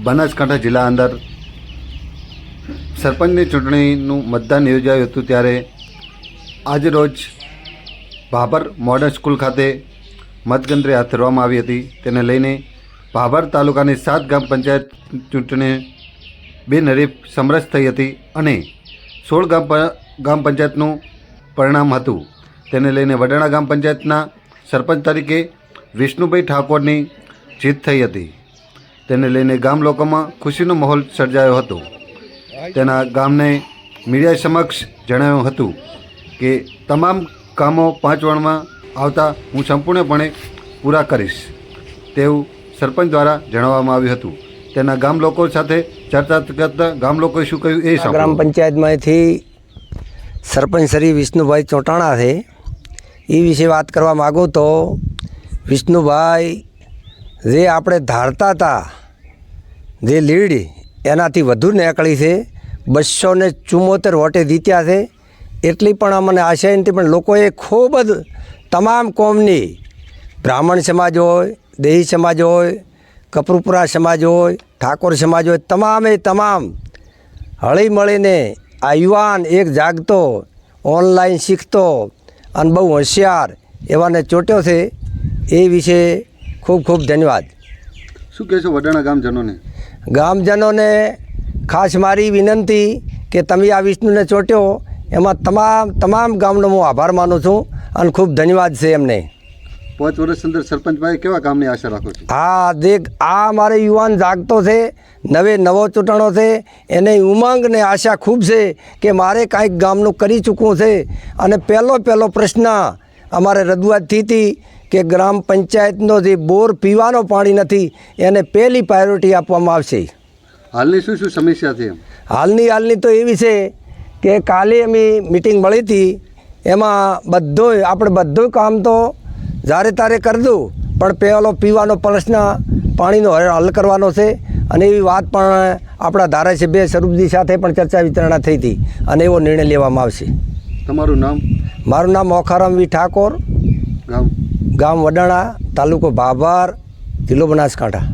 બનાસકાંઠા જિલ્લા અંદર સરપંચની ચૂંટણીનું મતદાન યોજાયું હતું ત્યારે આજરોજ ભાભર મોડર્ન સ્કૂલ ખાતે મતગણતરી હાથ ધરવામાં આવી હતી. તેને લઈને ભાભર તાલુકાની 7 ગ્રામ પંચાયત ચૂંટણી બિનહરીફ સમરસ થઈ હતી અને 16 ગ્રામ પંચાયતનું પરિણામ હતું. તેને લઈને વડાણા ગ્રામ પંચાયતના સરપંચ તરીકે વિષ્ણુભાઈ ઠાકોરની જીત થઈ હતી. તેને લઈને ગામ લોકોમાં ખુશીનો માહોલ સર્જાયો હતો. તેના ગામને મીડિયા સમક્ષ જણાવ્યું હતું કે તમામ કામો 5 વર્ષમાં આવતા હું સંપૂર્ણપણે પૂરા કરીશ તેવું સરપંચ દ્વારા જણાવવામાં આવ્યું હતું. તેના ગામ લોકો સાથે ચર્ચા કરતા ગામ લોકોએ શું કહ્યું એ ગ્રામ પંચાયતમાંથી સરપંચ શ્રી વિષ્ણુભાઈ ચોટાણા છે. એ વિશે વાત કરવા માગું તો વિષ્ણુભાઈ જે આપણે ધારતા હતા જે લીડ એનાથી વધુ નીકળી છે. 274 વોટે જીત્યા છે. એટલી પણ અમને આશા નથી, પણ લોકોએ ખૂબ જ તમામ કોમની બ્રાહ્મણ સમાજ હોય, દેહી સમાજ હોય, કપરુપુરા સમાજ હોય, ઠાકોર સમાજ હોય, તમામ હળી મળીને આ યુવાન એક જાગતો ઓનલાઈન શીખતો અને બહુ હોશિયાર એવાને ચોટ્યો છે. એ વિશે ખૂબ ખૂબ ધન્યવાદ. શું કહેશો વડાણા ગામજનોને? ગામજનોને ખાસ મારી વિનંતી કે તમે આ વિષ્ણુને ચોટ્યો એમાં તમામ ગામનો હું આભાર માનું છું અને ખૂબ ધન્યવાદ છે એમને. 5 વર્ષ અંદર સરપંચ ભાઈ કેવા કામની આશા રાખો છો? હા, દેખ આ મારે યુવાન જાગતો છે, નવો ચૂંટણો છે, એને ઉમંગ ને આશા ખૂબ છે કે મારે કાંઈક ગામનું કરી ચૂકવું છે. અને પહેલો પ્રશ્ન અમારે રજૂઆત થઈ હતી કે ગ્રામ પંચાયતનો જે બોર પીવાનો પાણી નથી એને પહેલી પ્રાયોરિટી આપવામાં આવશે. હાલની શું સમસ્યા છે? હાલની તો એવી છે કે કાલે અમે મિટિંગ મળી હતી, એમાં આપણે બધું કામ તો જ્યારે તારે કરી દઉં, પણ પહેલો પીવાનો પ્રશ્ન પાણીનો હલ કરવાનો છે. અને એવી વાત પણ આપણા ધારાસભ્ય સ્વરૂપજી સાથે પણ ચર્ચા વિચારણા થઈ હતી અને એવો નિર્ણય લેવામાં આવશે. તમારું નામ? મારું નામ મોખારામ વી ઠાકોર, ગામ વડાણા, તાલુકો ભાભર, જિલ્લો બનાસકાંઠા.